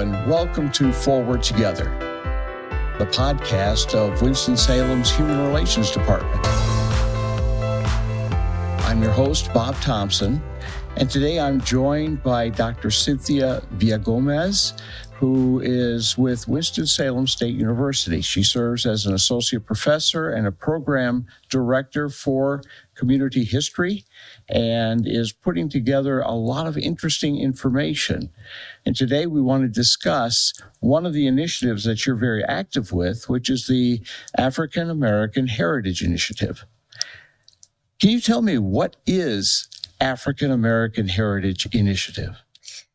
and welcome to Forward Together, the podcast of Winston-Salem's Human Relations Department. I'm your host, Bob Thompson, and today I'm joined by Dr. Cynthia Villagomez, who is with Winston-Salem State University. She serves as an associate professor and a program director for community history and is putting together a lot of interesting information. And today we want to discuss one of the initiatives that you're very active with, which is the African American Heritage Initiative. Can you tell me what is African American Heritage Initiative?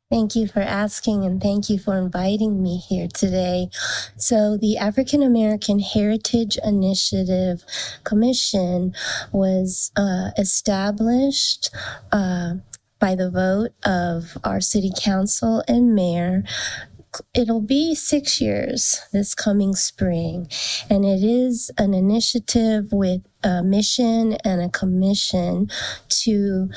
Thank you for asking, and thank you for inviting me here today. So the African American Heritage Initiative Commission was established by the vote of our city council and mayor. It'll be 6 years this coming spring, and it is an initiative with a mission and a commission to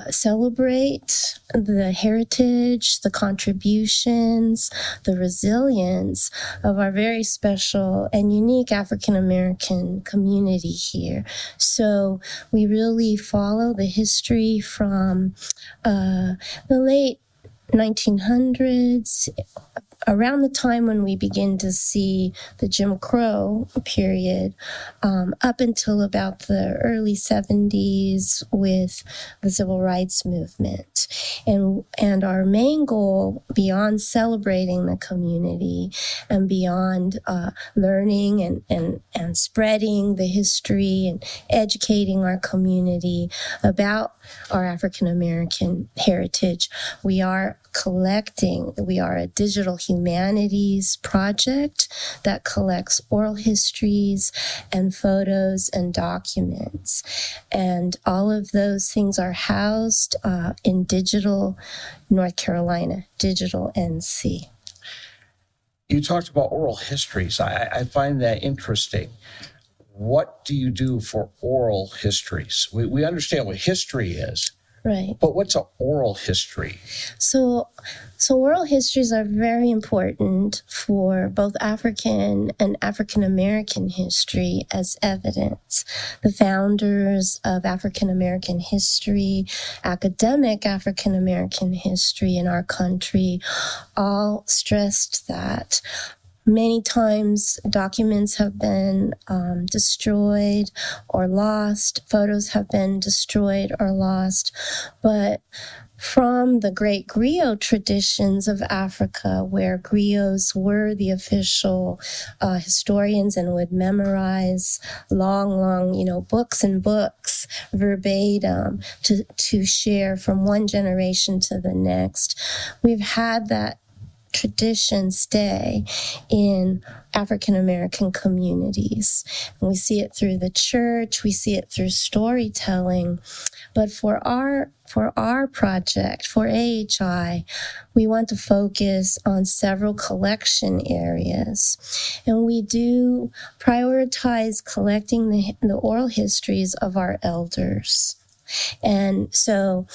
celebrate the heritage, the contributions, the resilience of our very special and unique African American community here. So we really follow the history from the late 1900s, around the time when we begin to see the Jim Crow period, up until about the early 70s with the Civil Rights Movement. And our main goal, beyond celebrating the community and beyond learning and spreading the history and educating our community about our African American heritage, we are a digital humanities project that collects oral histories and photos and documents. And all of those things are housed in Digital North Carolina, Digital NC. You talked about oral histories. I find that interesting. What do you do for oral histories? We understand what history is. Right. But what's an oral history? So oral histories are very important for both African and African American history as evidence. The founders of African American history, academic African American history in our country, all stressed that. Many times documents have been destroyed or lost, photos have been destroyed or lost, but from the great griot traditions of Africa, where griots were the official historians and would memorize long, books and books verbatim to share from one generation to the next, we've had that tradition stay in African American communities. And we see it through the church, we see it through storytelling. But for our project, for AAHI, we want to focus on several collection areas. And we do prioritize collecting the oral histories of our elders. And so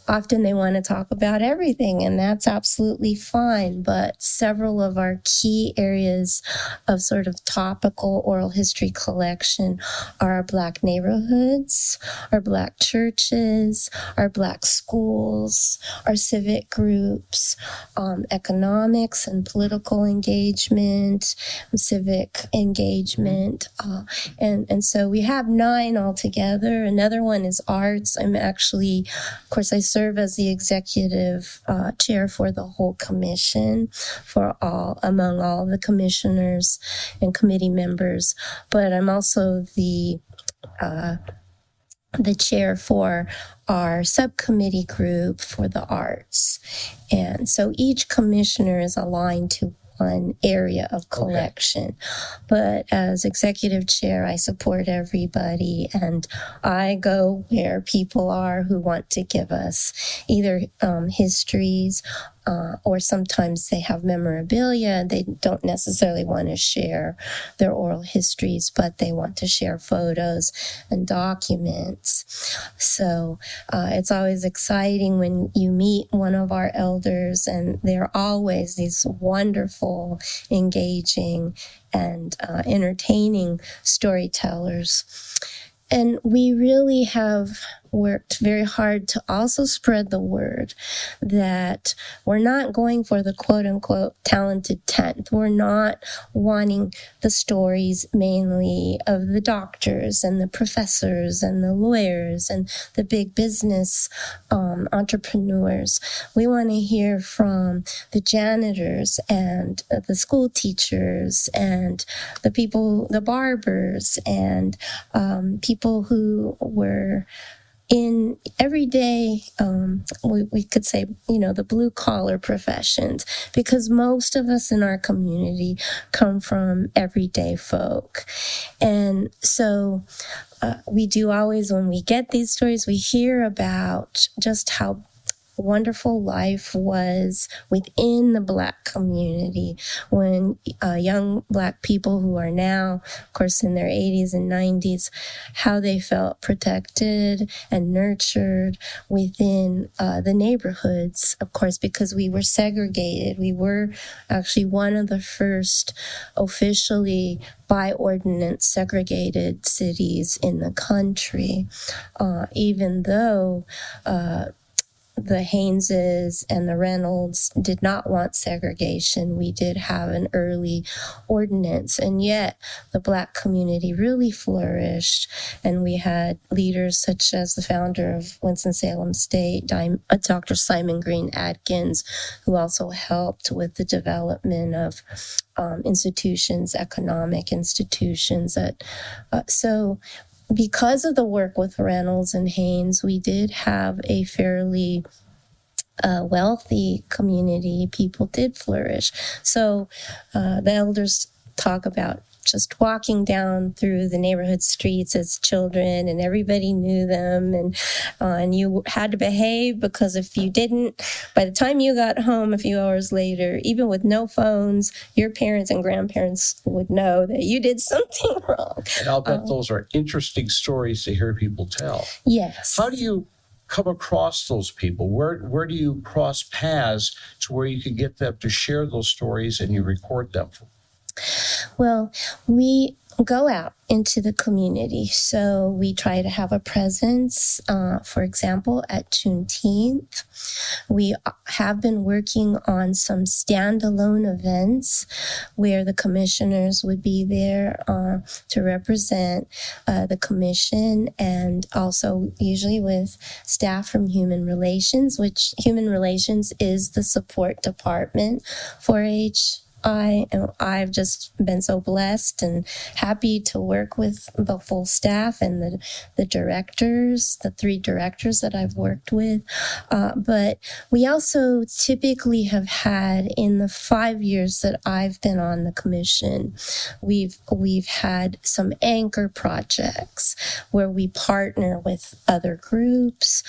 often they want to talk about everything, and that's absolutely fine. But several of our key areas of sort of topical oral history collection are our Black neighborhoods, our Black churches, our Black schools, our civic groups, economics and political engagement, civic engagement. And so we have 9 altogether. Another one is art. I'm actually, of course, I serve as the executive chair for the whole commission among all the commissioners and committee members, but I'm also the chair for our subcommittee group for the arts. And so each commissioner is aligned to one area of collection. But as executive chair, I support everybody, and I go where people are who want to give us either histories, or sometimes they have memorabilia. They don't necessarily want to share their oral histories, but they want to share photos and documents. So it's always exciting when you meet one of our elders, and they're always these wonderful, engaging, and entertaining storytellers. And we really have worked very hard to also spread the word that we're not going for the quote-unquote talented 10th. We're not wanting the stories mainly of the doctors and the professors and the lawyers and the big business entrepreneurs. We want to hear from the janitors and the school teachers and the people, the barbers, and people who were in everyday, we could say, the blue collar professions, because most of us in our community come from everyday folk. And so we do always, when we get these stories, we hear about just how wonderful life was within the Black community when young Black people who are now, of course, in their 80s and 90s, how they felt protected and nurtured within the neighborhoods, of course, because we were segregated. We were actually one of the first officially by ordinance segregated cities in the country, even though the Hayneses and the Reynolds did not want segregation. We did have an early ordinance, and yet the Black community really flourished, and we had leaders such as the founder of Winston-Salem State, Dr. Simon Green Atkins, who also helped with the development of institutions, economic institutions. So because of the work with Reynolds and Haynes, we did have a fairly wealthy community. People did flourish. So the elders talk about just walking down through the neighborhood streets as children, and everybody knew them, and you had to behave, because if you didn't, by the time you got home a few hours later, even with no phones, your parents and grandparents would know that you did something wrong. And I'll bet those are interesting stories to hear people tell. Yes. How do you come across those people? Where do you cross paths to where you can get them to share those stories and you record them? Well, we go out into the community. So we try to have a presence, for example, at Juneteenth. We have been working on some standalone events where the commissioners would be there to represent the commission, and also usually with staff from Human Relations, which Human Relations is the support department for I've just been so blessed and happy to work with the full staff and the directors, the 3 directors that I've worked with. But we also typically have had, in the 5 years that I've been on the commission, we've had some anchor projects where we partner with other groups.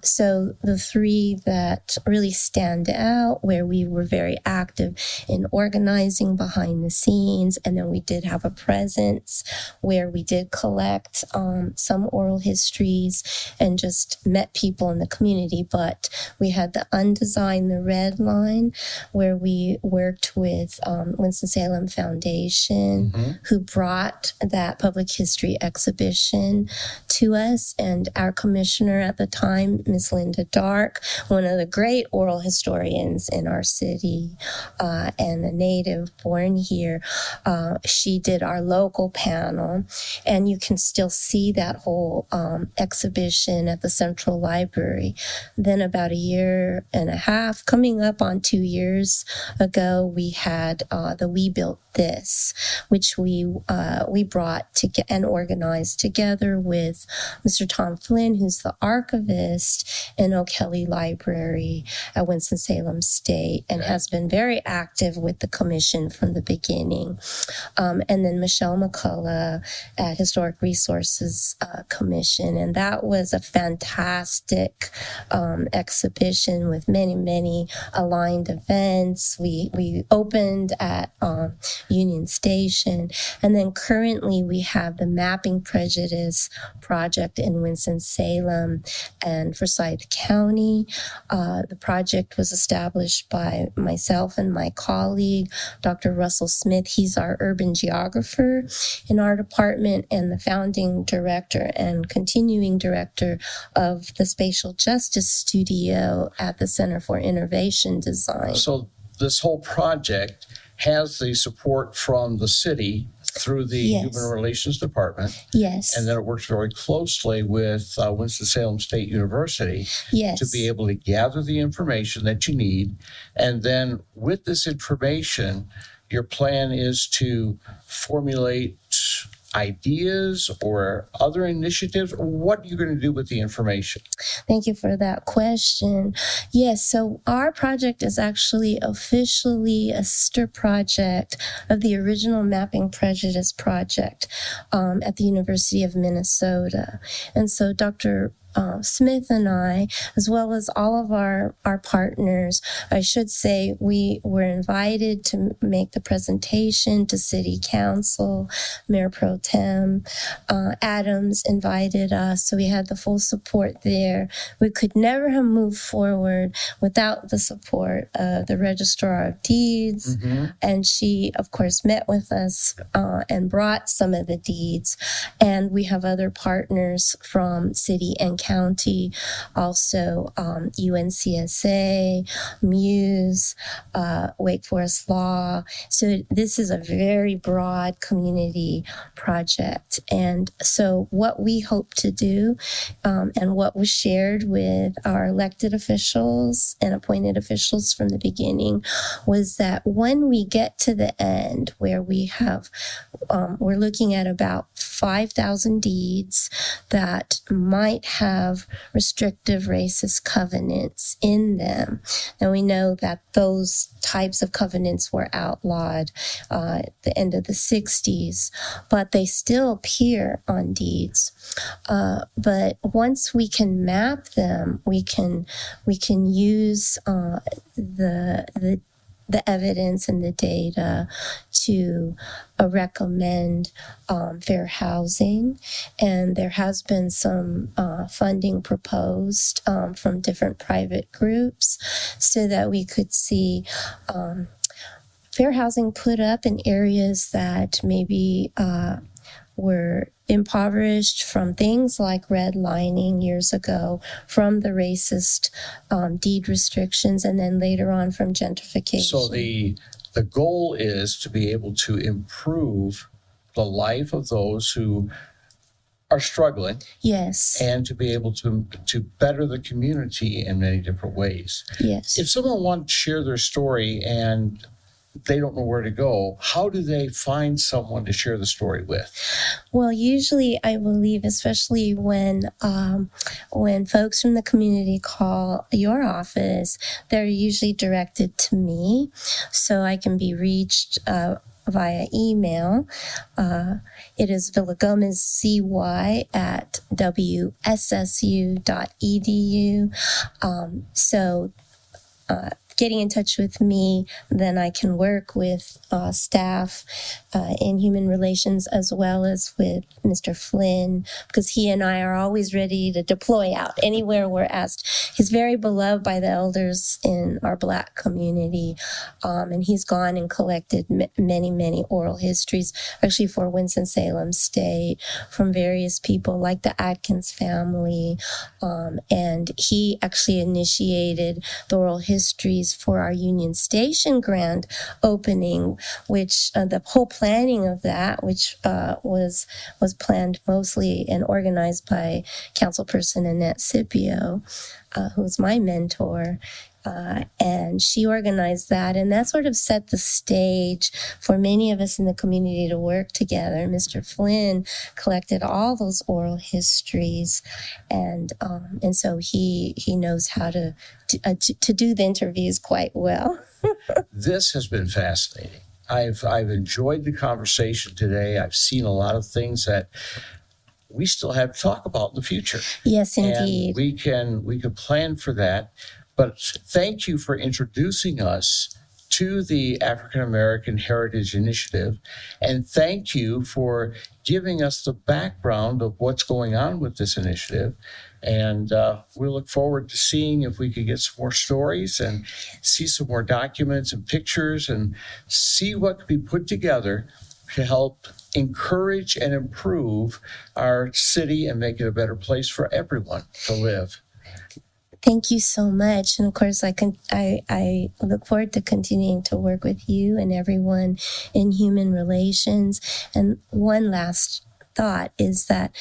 So the 3 that really stand out, where we were very active in organizing behind the scenes, and then we did have a presence where we did collect some oral histories and just met people in the community. But we had the Undesign the Red Line, where we worked with Winston-Salem Foundation, who brought that public history exhibition to us, and our commissioner at the time, Miss Linda Dark, one of the great oral historians in our city, and a native born here, she did our local panel, and you can still see that whole exhibition at the Central Library. Then about a year and a half, coming up on 2 years ago, we had the We Built This, which we brought to and organized together with Mr. Tom Flynn, who's the archivist in O'Kelly Library at Winston-Salem State, and has been very active with with the commission from the beginning. And then Michelle McCullough at Historic Resources Commission. And that was a fantastic exhibition with many, many aligned events. We opened at Union Station. And then currently we have the Mapping Prejudice project in Winston-Salem and Forsyth County. The project was established by myself and my colleague, Dr. Russell Smith. He's our urban geographer in our department and the founding director and continuing director of the Spatial Justice Studio at the Center for Innovation Design. So this whole project has the support from the city through the Human Relations Department. Yes. And then it works very closely with Winston-Salem State University to be able to gather the information that you need. And then with this information, your plan is to formulate ideas or other initiatives? What are you going to do with the information? Thank you for that question. Yes, so our project is actually officially a sister project of the original Mapping Prejudice project at the University of Minnesota. And so Dr. Smith and I, as well as all of our partners, I should say, we were invited to make the presentation to City Council. Mayor Pro Tem Adams invited us, so we had the full support there. We could never have moved forward without the support of the Registrar of Deeds, and she, of course, met with us and brought some of the deeds. And we have other partners from city and county, also UNCSA, Muse, Wake Forest Law. So this is a very broad community project. And so what we hope to do and what was shared with our elected officials and appointed officials from the beginning was that when we get to the end where we have, we're looking at about 5,000 deeds that might have restrictive racist covenants in them. And we know that those types of covenants were outlawed at the end of the 60s, but they still appear on deeds. But once we can map them, we can use the evidence and the data to recommend fair housing. And there has been some funding proposed from different private groups so that we could see fair housing put up in areas that maybe were impoverished from things like redlining years ago, from the racist deed restrictions, and then later on from gentrification. So the goal is to be able to improve the life of those who are struggling. Yes. And to be able to better the community in many different ways. Yes. If someone wants to share their story and they don't know where to go, how do they find someone to share the story with? Well, usually I believe, especially when folks from the community call your office, they're usually directed to me, so I can be reached via email. It is villagomezcy at wssu.edu. Getting in touch with me, then I can work with staff in human relations as well as with Mr. Flynn, because he and I are always ready to deploy out anywhere we're asked. He's very beloved by the elders in our Black community, and he's gone and collected many, many oral histories, actually for Winston-Salem State, from various people like the Atkins family, and he actually initiated the oral histories for our Union Station grand opening, which the whole planning of that, which was planned mostly and organized by Councilperson Annette Scipio, who's my mentor. And she organized that, and that sort of set the stage for many of us in the community to work together. Mr. Flynn collected all those oral histories, and so he knows how to do the interviews quite well. This has been fascinating. I've enjoyed the conversation today. I've seen a lot of things that we still have to talk about in the future. Yes, indeed. And we can plan for that. But thank you for introducing us to the African American Heritage Initiative. And thank you for giving us the background of what's going on with this initiative. And we look forward to seeing if we could get some more stories and see some more documents and pictures and see what could be put together to help encourage and improve our city and make it a better place for everyone to live. Thank you so much. And of course, I look forward to continuing to work with you and everyone in human relations. And one last thought is that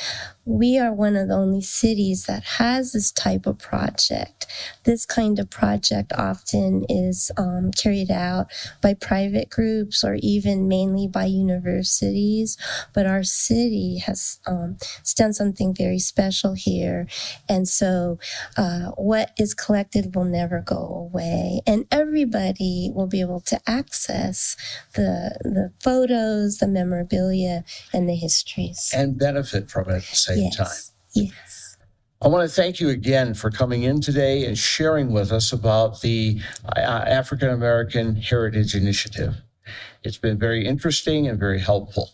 we are one of the only cities that has this type of project. This kind of project often is carried out by private groups or even mainly by universities. But our city has done something very special here. And so what is collected will never go away. And everybody will be able to access the photos, the memorabilia, and the histories. And benefit from it at the same time. Yes. I want to thank you again for coming in today and sharing with us about the African American Heritage Initiative. It's been very interesting and very helpful.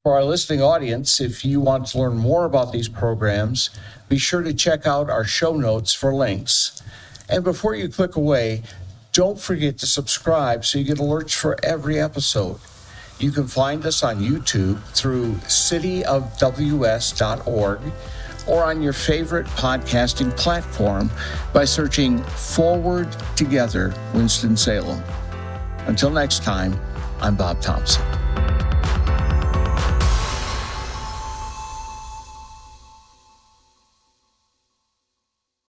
For our listening audience, if you want to learn more about these programs, be sure to check out our show notes for links. And before you click away, don't forget to subscribe so you get alerts for every episode. You can find us on YouTube through cityofws.org or on your favorite podcasting platform by searching Forward Together Winston-Salem. Until next time, I'm Bob Thompson.